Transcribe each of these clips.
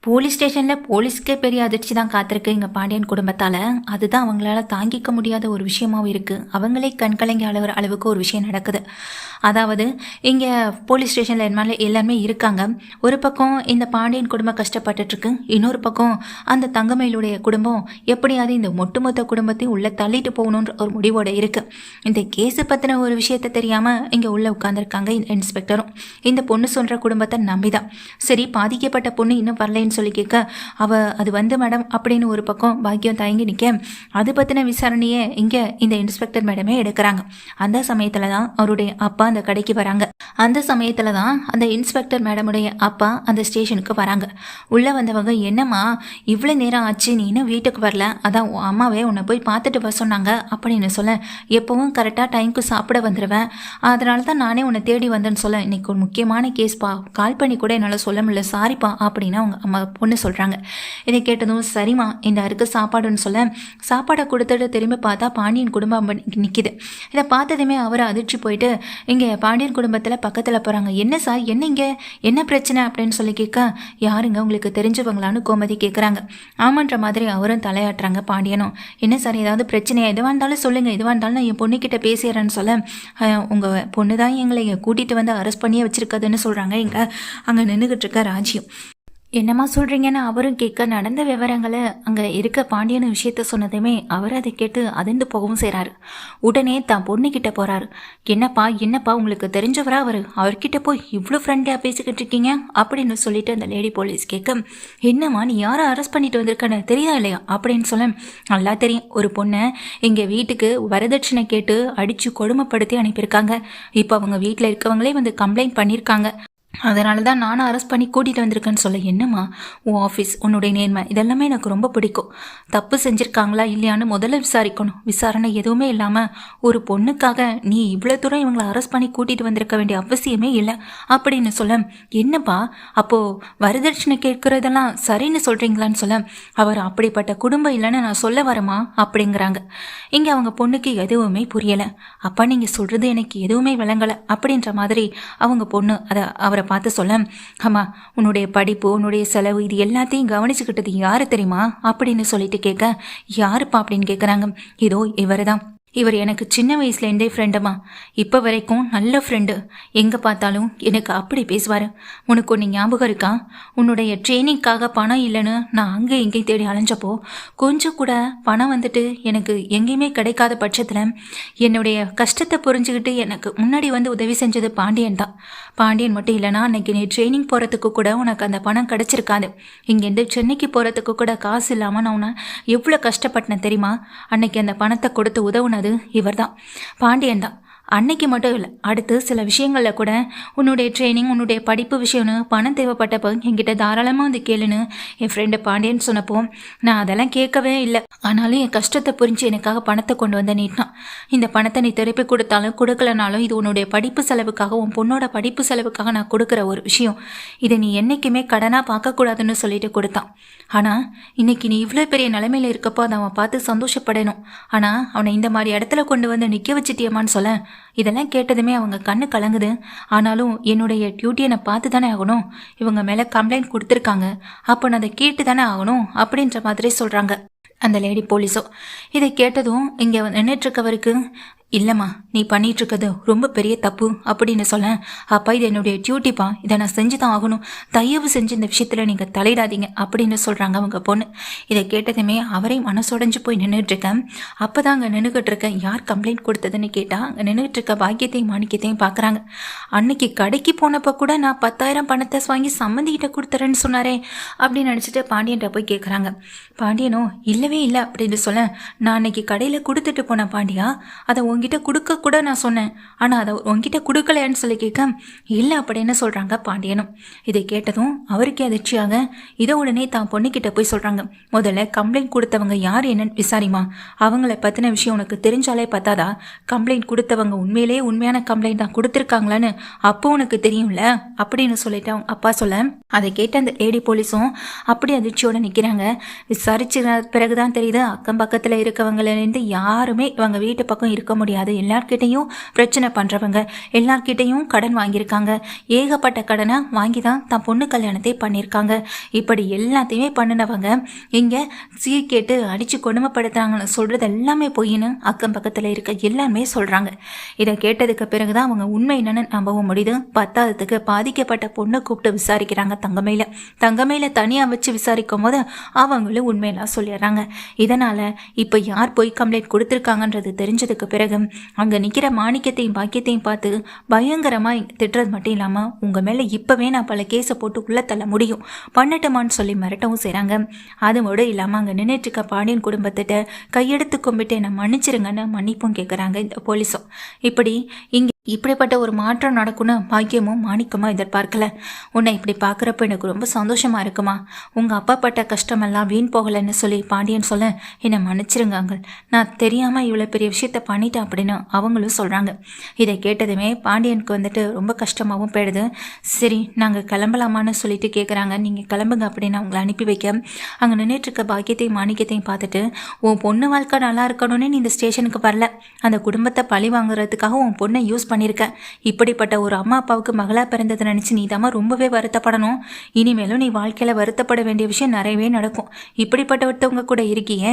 Police ஸ்டேஷனில் போலீஸ்க்கே பெரிய அதிர்ச்சி தான் காத்திருக்கு இங்கே பாண்டியன் குடும்பத்தால். அதுதான் அவங்களால தாங்கிக்க முடியாத ஒரு விஷயமாகவும் இருக்குது. அவங்களே கண்கலங்கி அழுகிற அளவுக்கு ஒரு விஷயம் நடக்குது. அதாவது இங்கே போலீஸ் ஸ்டேஷனில் எல்லாருமே இருக்காங்க. ஒரு பக்கம் இந்த பாண்டியன் குடும்பம் கஷ்டப்பட்டுட்ருக்கு, இன்னொரு பக்கம் அந்த தங்கமயிலுடைய குடும்பம் எப்படியாவது இந்த ஒட்டுமொத்த குடும்பத்தையும் உள்ளே தள்ளிட்டு போகணுன்ற ஒரு முடிவோடு இருக்குது. இந்த கேஸு பற்றின ஒரு விஷயத்தை தெரியாமல் இங்கே உள்ளே உட்காந்துருக்காங்க இந்த இன்ஸ்பெக்டரும். இந்த பொண்ணு சொல்கிற குடும்பத்தை நம்பி தான். சரி, பாதிக்கப்பட்ட பொண்ணு இன்னும் வரலைன்னு சொல்லி கேட்க, அது வந்து மேடம் அப்படின்னு ஒரு பக்கம் பாக்கியம் தயங்கி நிற்க, அது பற்றின விசாரணையை இங்கே இந்த இன்ஸ்பெக்டர் மேடமே எடுக்கிறாங்க. அந்த சமயத்தில் தான் அவருடைய அப்பா அந்த கடைக்கு வராங்க. அந்த சமயத்தில் தான் அந்த இன்ஸ்பெக்டர் மேடமுடைய அப்பா அந்த ஸ்டேஷனுக்கு வராங்க. உள்ளே வந்தவங்க, என்னம்மா இவ்வளோ நேரம் ஆச்சு, நீ இன்னும் வீட்டுக்கு வரல, அதான் அம்மாவே உன்னை போய் பார்த்துட்டு வர சொன்னாங்க அப்படின்னு சொல்ல, எப்பவும் கரெக்டாக டைமுக்கு சாப்பிட வந்துடுவேன், அதனால தான் நானே உன்னை தேடி வந்தேன்னு சொல்ல, இன்னைக்கு ஒரு முக்கியமான கேஸ்பா, கால் பண்ணி கூட என்னால் சொல்ல முடியல, சாரிப்பா அப்படின்னு அவங்க அம்மா பொண்ணு சொல்கிறாங்க. இதை கேட்டதும், சரிம்மா இந்த அருக்கு சாப்பாடுன்னு சொல்ல, சாப்பாடை கொடுத்துட்டு திரும்பி பார்த்தா பாண்டியன் குடும்பம் நிற்கிது. இதை பார்த்ததுமே அவரை அதிர்ச்சி போயிட்டு இங்கே பாண்டியன் குடும்பத்தில் பக்கத்தில் போகிறாங்க. என்ன சார், என்ன இங்கே என்ன பிரச்சனை அப்படின்னு சொல்லி கேட்க, யாருங்க உங்களுக்கு தெரிஞ்சவங்களான்னு கோமதி கேட்குறாங்க. ஆமான்ற மாதிரி அவரும் தலையாட்டுறாங்க பாண்டியனும். என்ன சார், ஏதாவது பிரச்சனையா, எதுவாக இருந்தாலும் சொல்லுங்கள், எதுவாக இருந்தாலும் நான் என் பொண்ணுக்கிட்ட பேசுகிறேன்னு சொல்ல, உங்கள் பொண்ணு தான் எங்களை கூட்டிகிட்டு வந்து அரெஸ்ட் பண்ணியே வச்சுருக்காதுன்னு சொல்கிறாங்க இங்கே அங்கே நின்றுக்கிட்டு இருக்க ராஜ்யம். என்னம்மா சொல்கிறீங்கன்னு அவரும் கேட்க, நடந்த விவரங்களை அங்கே இருக்க பாண்டியன் விஷயத்த சொன்னதுமே அவர் அதை கேட்டு அதிர்ந்து போகவும் செய்கிறாரு. உடனே தான் பொண்ணுக்கிட்ட போகிறாரு. என்னப்பா உங்களுக்கு தெரிஞ்சவரா அவர்கிட்ட போய் இவ்வளோ ஃப்ரெண்டாக பேசிக்கிட்டு இருக்கீங்க அப்படின்னு சொல்லிட்டு அந்த லேடி போலீஸ் கேட்க, என்னம்மா நீ யாரை அரெஸ்ட் பண்ணிட்டு வந்திருக்கன்னு தெரியுதா இல்லையா அப்படின்னு சொல்ல, நல்லா தெரியும், ஒரு பொண்ணை இங்கே வீட்டுக்கு வரதட்சணை கேட்டு அடித்து கொடுமைப்படுத்தி அனுப்பியிருக்காங்க. இப்போ அவங்க வீட்டில் இருக்கவங்களே வந்து கம்ப்ளைண்ட் பண்ணியிருக்காங்க, அதனால தான் நானும் அரெஸ்ட் பண்ணி கூட்டிகிட்டு வந்திருக்கேன்னு சொல்ல, என்னம்மா உன் ஆஃபீஸ், உன்னுடைய நேர்மை, இதெல்லாமே எனக்கு ரொம்ப பிடிக்கும். தப்பு செஞ்சுருக்காங்களா இல்லையான்னு முதல்ல விசாரிக்கணும். விசாரணை எதுவுமே இல்லாமல் ஒரு பொண்ணுக்காக நீ இவ்வளோ தூரம் இவங்களை அரெஸ்ட் பண்ணி கூட்டிகிட்டு வந்திருக்க வேண்டிய அவசியமே இல்லை அப்படின்னு சொல்ல, என்னப்பா அப்போது வரதட்சணை கேட்குறதெல்லாம் சரின்னு சொல்கிறீங்களான்னு சொல்ல, அவர் அப்படிப்பட்ட குடும்பம் இல்லைன்னு நான் சொல்ல வரமா அப்படிங்கிறாங்க. இங்கே அவங்க பொண்ணுக்கு எதுவுமே புரியலை. அப்பா நீங்கள் சொல்கிறது எனக்கு எதுவுமே விளங்கலை அப்படின்ற மாதிரி அவங்க பொண்ணு அவரை பார்த்து சொல்ல, அம்மா உன்னுடைய படிப்பு, உன்னுடைய செலவு, இது எல்லாத்தையும் கவனிச்சுக்கிட்டது யாரு தெரியுமா அப்படின்னு சொல்லிட்டு கேட்க, யாருப்பா அப்படின்னு கேட்குறாங்க. இதோ இவர் தான், இவர் எனக்கு சின்ன வயசுலேருந்தே ஃப்ரெண்டுமா, இப்போ வரைக்கும் நல்ல ஃப்ரெண்டு, எங்கே பார்த்தாலும் எனக்கு அப்படி பேசுவார். உனக்கு ஒன்று ஞாபகம் இருக்கா, உன்னுடைய ட்ரைனிங்காக பணம் இல்லைன்னு நான் அங்கே எங்கேயும் தேடி அலைஞ்சப்போ கொஞ்சம் கூட பணம் வந்துட்டு எனக்கு எங்கேயுமே கிடைக்காத பட்சத்தில் என்னுடைய கஷ்டத்தை புரிஞ்சுக்கிட்டு எனக்கு முன்னாடி வந்து உதவி செஞ்சது பாண்டியன் தான். பாண்டியன் மட்டும் இல்லைனா அன்னைக்கு நீ ட்ரைனிங் போகிறதுக்கு கூட உனக்கு அந்த பணம் கிடச்சிருக்காது. இங்கேருந்து சென்னைக்கு போகிறதுக்கு கூட காசு இல்லாமல் நான் உன்னை எவ்வளோ கஷ்டப்பட்டேன் தெரியுமா. அன்னைக்கு அந்த பணத்தை கொடுத்து உதவுனது இவர் தான், பாண்டியன் தான். அன்னைக்கு மட்டும் இல்லை, அடுத்து சில விஷயங்களில் கூட உன்னுடைய ட்ரைனிங், உன்னுடைய படிப்பு விஷயம்னு பணம் தேவைப்பட்டப்போ என்கிட்ட தாராளமாக வந்து கேளுன்னு என் ஃப்ரெண்டு பாண்டியன் சொன்னப்போ நான் அதெல்லாம் கேட்கவே இல்லை. ஆனாலும் என் கஷ்டத்தை புரிஞ்சு எனக்காக பணத்தை கொண்டு வந்த நீட்டான். இந்த பணத்தை நீ திருப்பி கொடுத்தாலும் கொடுக்கலனாலும் இது உன்னுடைய படிப்பு செலவுக்காக, உன் பொண்ணோட படிப்பு செலவுக்காக நான் கொடுக்குற ஒரு விஷயம், இதை நீ என்றைக்குமே கடனாக பார்க்கக்கூடாதுன்னு சொல்லிட்டு கொடுத்தான். ஆனால் இன்னைக்கு நீ இவ்வளோ பெரிய நிலைமையில் இருக்கப்போ அதை அவன் பார்த்து சந்தோஷப்படணும். ஆனால் அவனை இந்த மாதிரி இடத்துல கொண்டு வந்து நிற்க வச்சுட்டியம்மான்னு சொல்ல, இதெல்லாம் கேட்டதுமே அவங்க கண்ணு கலங்குது. ஆனாலும் என்னுடைய டியூட்டியை நான் பார்த்து தானே ஆகணும், இவங்க மேலே கம்ப்ளைண்ட் கொடுத்துருக்காங்க, அப்போ நான் அதை கேட்டு தானே ஆகணும் அப்படின்ற மாதிரி சொல்கிறாங்க அந்த லேடி போலீஸோ. இதை கேட்டதும் இங்கே நின்றுட்டுருக்கவருக்கு, இல்லைம்மா நீ பண்ணிகிட்ருக்கிறது ரொம்ப பெரிய தப்பு அப்படின்னு சொல்ல, அப்பா இது என்னுடைய டியூட்டிப்பா, இதை நான் செஞ்சு தான் ஆகணும், தயவு செஞ்சு இந்த விஷயத்தில் நீங்கள் தலையிடாதீங்க அப்படின்னு சொல்கிறாங்க அவங்க பொண்ணு. இதை கேட்டதுமே அவரையும் மனசுடைஞ்சு போய் நின்றுட்டுருக்கேன். அப்போ தான் அங்கே நின்றுக்கிட்டு இருக்கேன், யார் கம்ப்ளைண்ட் கொடுத்ததுன்னு கேட்டால் அங்கே நின்றுட்டு இருக்க பாக்கியத்தையும் மாணிக்கத்தையும் பார்க்குறாங்க. அன்னைக்கு கடைக்கு போனப்போ கூட நான் 10,000 பணத்தை வாங்கி சம்மந்திக்கிட்ட கொடுத்துறேன்னு சொன்னாரே அப்படின்னு நினச்சிட்டு பாண்டியன்ட்ட போய் கேட்குறாங்க. பாண்டியனும் இல்லவே இல்லை அப்படின்னு சொல்ல, நான் அன்னைக்கு கடையில் கொடுத்துட்டு போனேன் பாண்டியா, அதை உங்ககிட்ட கொடுக்க கூட நான் சொன்னேன், ஆனால் அதை உங்ககிட்ட கொடுக்கலையான்னு சொல்லி கேட்க, இல்லை அப்படின்னு சொல்கிறாங்க பாண்டியனும். இதை கேட்டதும் அவருக்கே அதிர்ச்சியாக இதை உடனே தான் பொண்ணுக்கிட்ட போய் சொல்கிறாங்க, முதல்ல கம்ப்ளைண்ட் கொடுத்தவங்க யார் என்னன்னு விசாரிமா, அவங்கள பற்றின விஷயம் உனக்கு தெரிஞ்சாலே பார்த்தாதா, கம்ப்ளைண்ட் கொடுத்தவங்க உண்மையிலேயே உண்மையான கம்ப்ளைண்ட் தான் கொடுத்துருக்காங்களான்னு அப்போ உனக்கு தெரியும்ல அப்படின்னு சொல்லிட்டு அவங்க அப்பா சொல்ல, அதை கேட்ட அந்த லேடி போலீஸும் அப்படி அதிர்ச்சியோடு நிற்கிறாங்க. விசாரிச்ச பிறகுதான் தெரியுது, அக்கம் பக்கத்தில் இருக்கவங்களேருந்து யாருமே இவங்க வீட்டு பக்கம் இருக்க முடியும் முடியாது, எல்லார்கிட்டையும் பிரச்சனை பண்ணுறவங்க, எல்லார்கிட்டையும் கடன் வாங்கியிருக்காங்க, ஏகப்பட்ட கடனை வாங்கி தான் தன் பொண்ணு கல்யாணத்தை பண்ணியிருக்காங்க. இப்படி எல்லாத்தையுமே பண்ணினவங்க இங்கே கேட்டு அடித்து கொடுமைப்படுத்துறாங்கன்னு சொல்கிறது எல்லாமே பொய்ன்னு அக்கம் பக்கத்தில் இருக்க எல்லாருமே சொல்கிறாங்க. இதை கேட்டதுக்கு பிறகு தான் அவங்க உண்மை என்னன்னு நம்பவும் முடியுது. பத்தாவதுக்கு பாதிக்கப்பட்ட பொண்ணை கூப்பிட்டு விசாரிக்கிறாங்க தங்கமையில தனியாக வச்சு விசாரிக்கும் போது அவங்களும் உண்மையெல்லாம் சொல்லிடுறாங்க. இதனால் இப்போ யார் போய் கம்ப்ளைண்ட் கொடுத்துருக்காங்கன்றது தெரிஞ்சதுக்கு பிறகு அங்கே நிற்கிற மாணிக்கத்தையும் பாக்கியத்தையும் பார்த்து பயங்கரமாக திட்டுறது மட்டும் இல்லாமல் உங்கள் மேலே இப்போவே நான் பல கேஸை போட்டு உள்ள தள்ள முடியும் பண்ணட்டுமான்னு சொல்லி மிரட்டவும் செய்கிறாங்க. அதோடு இல்லாமல் அங்கே நின்றுட்டு இருக்க பாண்டியன் குடும்பத்திட்ட கையெடுத்து கும்பிட்டு என்னை மன்னிச்சிருங்கன்னு மன்னிப்பும் கேட்குறாங்க இந்த போலீஸும். இப்படிப்பட்ட ஒரு மாற்றம் நடக்கும்னு பாக்கியமும் மாணிக்கமாக எதிர்பார்க்கல. உன்னை இப்படி பார்க்குறப்ப எனக்கு ரொம்ப சந்தோஷமாக இருக்குமா, உங்கள் அப்பா பட்ட கஷ்டமெல்லாம் வீண் போகலைன்னு சொல்லி பாண்டியன் சொல்ல என்னை மன்னிச்சிருங்க அங்கள், நான் தெரியாமல் இவ்வளோ பெரிய விஷயத்த பண்ணிட்டேன் அப்படின்னு அவங்களும் சொல்கிறாங்க. இதை கேட்டதுமே பாண்டியனுக்கு ரொம்ப கஷ்டமாகவும் போயிடுது. சரி நாங்கள் கிளம்பலாமான்னு சொல்லிட்டு கேட்குறாங்க. நீங்கள் கிளம்புங்க அப்படின்னு அவங்களை அனுப்பி வைக்க அங்கே நின்றுட்டுருக்க பாக்கியத்தையும் மாணிக்கத்தையும் பார்த்துட்டு உன் பொண்ணு வாழ்க்கை நல்லா இருக்கணும்னு நீ இந்த ஸ்டேஷனுக்கு வரல, அந்த குடும்பத்தை பழி வாங்குறதுக்காக உன் பொண்ணை யூஸ் பண்ணியிருக்கேன். இப்படிப்பட்ட ஒரு அம்மா அப்பாவுக்கு மகளாக பிறந்ததை நினச்சி நீ தான் ரொம்பவே வருத்தப்படணும். இனிமேலும் நீ வாழ்க்கையில் வருத்தப்பட வேண்டிய விஷயம் நிறையவே நடக்கும். இப்படிப்பட்டவங்க கூட இருக்கியே,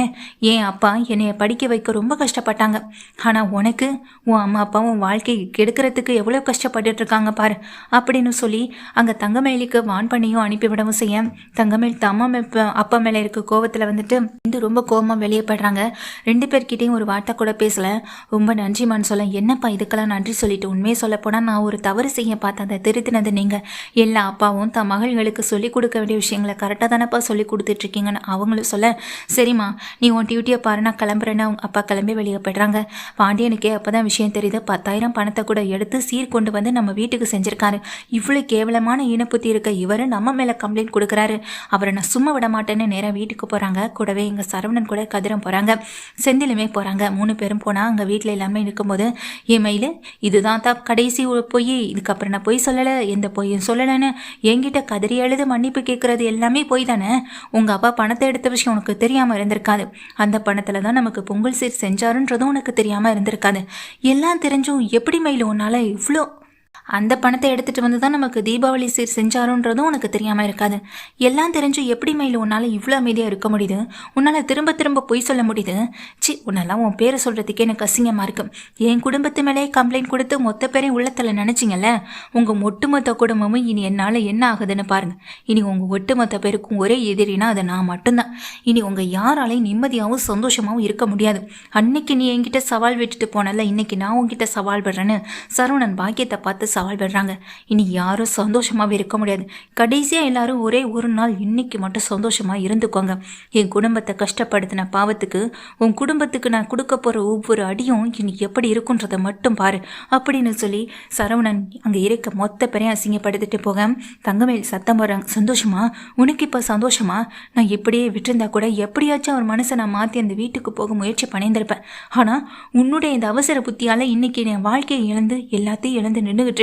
என் அப்பா என்னைய படிக்க வைக்க ரொம்ப கஷ்டப்பட்டாங்க, ஆனால் உனக்கு உன் அம்மா அப்பா உன் வாழ்க்கையை கெடுக்கிறதுக்கு எவ்வளோ கஷ்டப்பட்டுட்டு இருக்காங்க பாரு அப்படின்னு சொல்லி அங்கே தங்கமேலுக்கு வான் பண்ணியும் அனுப்பிவிடவும் செய்ய தங்கமேல் அப்பா மேலே இருக்க கோவத்தில் ரொம்ப கோபமாக வெளியே போய்ட்றாங்க. 2 பேர்கிட்டையும் ஒரு வார்த்தை கூட பேசல. ரொம்ப நன்றிமான்னு சொல்ல என்னப்பா இதுக்கெல்லாம் நன்றி சொல்லிட்டு உண்மையை சொல்ல போனால் நான் ஒரு தவறு செய்ய பார்த்து அதை திருத்தினது நீங்கள். எல்லா அப்பாவும் தன் மகள்களுக்கு சொல்லிக் கொடுக்க வேண்டிய விஷயங்களை கரெக்டாக தானப்பா சொல்லி கொடுத்துட்ருக்கீங்கன்னு அவங்களும் சொல்ல சரிம்மா நீ உன் டியூட்டியை பாரு நான் கிளம்புறேன்னு அவங்க அப்பா கிளம்பி வெளியே போய்ட்றாங்க. பாண்டியனுக்கே அப்போ தான் விஷயம் தெரியுது. 10,000 பணத்தை கூட எடுத்து சீர் கொண்டு வந்து நம்ம வீட்டுக்கு செஞ்சுருக்காரு. இவ்வளோ கேவலமான ஈனப்புத்தி இருக்க இவர் நம்ம மேலே கம்ப்ளைண்ட் கொடுக்குறாரு, அவரை நான் சும்மா விட மாட்டேன்னு நேராக வீட்டுக்கு போகிறாங்க. கூடவே எங்கள் சரவணன் கூட கதிரம் போகிறாங்க, செந்திலுமே போகிறாங்க. 3 பேரும் போனால் அங்கே வீட்டில் எல்லாமே இருக்கும்போது என் மயில் இதுதான் தான் கடைசி பொய், இதுக்கப்புறம் நான் பொய் சொல்லலை, எந்த பொய்யும் சொல்லலைன்னு என்கிட்ட கதறி எழுத மன்னிப்பு கேட்குறது எல்லாமே பொய் தானே. உங்கள் அப்பா பணத்தை எடுத்த விஷயம் உனக்கு தெரியாமல் இருந்திருக்காது, அந்த பணத்தில் தான் நமக்கு பொங்கல் சீர் செஞ்சாருன்றதும் உனக்கு தெரியாமல் இருந்திருக்காது. எல்லாம் தெரிஞ்சும் எப்படி மயில் உன்னால் இவ்வளோ அந்த பணத்தை எடுத்துகிட்டு வந்து தான் நமக்கு தீபாவளி சீர் செஞ்சாரோன்றதும் உனக்கு தெரியாமல் இருக்காது. எல்லாம் தெரிஞ்சும் எப்படி மயில் உன்னால் இவ்வளோ அமைதியாக இருக்க முடியுது, உன்னால் திரும்ப திரும்ப பொய் சொல்ல முடியுது. உன்னெல்லாம் உன் பேரை சொல்கிறதுக்கே எனக்கு அசிங்கமாக இருக்கும். என் குடும்பத்து மேலே கம்ப்ளைண்ட் கொடுத்து மொத்த பேரையும் உள்ளத்தில் நினச்சிங்கல்ல, உங்கள் ஒட்டுமொத்த குடும்பமும் இனி என்னால் என்ன ஆகுதுன்னு பாருங்கள். இனி உங்கள் ஒட்டுமொத்த பேருக்கும் ஒரே எதிரினா அது நான் மட்டும்தான். இனி உங்கள் யாராலையும் நிம்மதியாகவும் சந்தோஷமாகவும் இருக்க முடியாது. அன்னைக்கு நீ என்கிட்ட சவால் விட்டுட்டு போனல, இன்னைக்கு நான் உங்ககிட்ட சவால் விடுறேன்னு சரவணன் பாக்கியத்தை பார்த்து சவால் விடுறாங்க. இனி யாரும் சந்தோஷமாகவே இருக்க முடியாது. கடைசியாக எல்லாரும் ஒரே ஒரு நாள் இன்னைக்கு மட்டும் சந்தோஷமாக இருந்துக்கோங்க. என் குடும்பத்தை கஷ்டப்படுத்தின பாவத்துக்கு உன் குடும்பத்துக்கு நான் கொடுக்க போகிற ஒவ்வொரு அடியும் இனி எப்படி இருக்குன்றதை மட்டும் பாரு அப்படின்னு சொல்லி சரவணன் அங்கே இருக்க மொத்த பேரையும் அசிங்கப்படுத்திட்டு போக தங்கமேல் சத்தம் போடுறாங்க. சந்தோஷமா, உனக்கு இப்போ சந்தோஷமா? நான் இப்படியே விட்டுருந்தா கூட எப்படியாச்சும் அவர் மனசை நான் மாற்றி அந்த வீட்டுக்கு போக முயற்சி பண்ணியிருந்திருப்பேன். ஆனால் உன்னுடைய இந்த அவசர புத்தியால் இன்னைக்கு என் வாழ்க்கையை இழந்து எல்லாத்தையும் இழந்து நின்றுகிட்டு இருக்கேன்.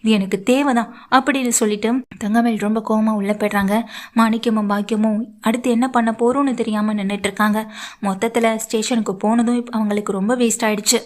இது எனக்கு தேவைதான் அப்படின்னு சொல்லிட்டு தங்கமேல் ரொம்ப கோவமாக உள்ள போய்ட்றாங்க. மாணிக்கமும் பாக்கியமும் அடுத்து என்ன பண்ண போறோம்னு தெரியாமல் நின்றுட்டு இருக்காங்க. மொத்தத்தில் ஸ்டேஷனுக்கு போனதும் அவங்களுக்கு ரொம்ப வேஸ்ட் ஆயிடுச்சு.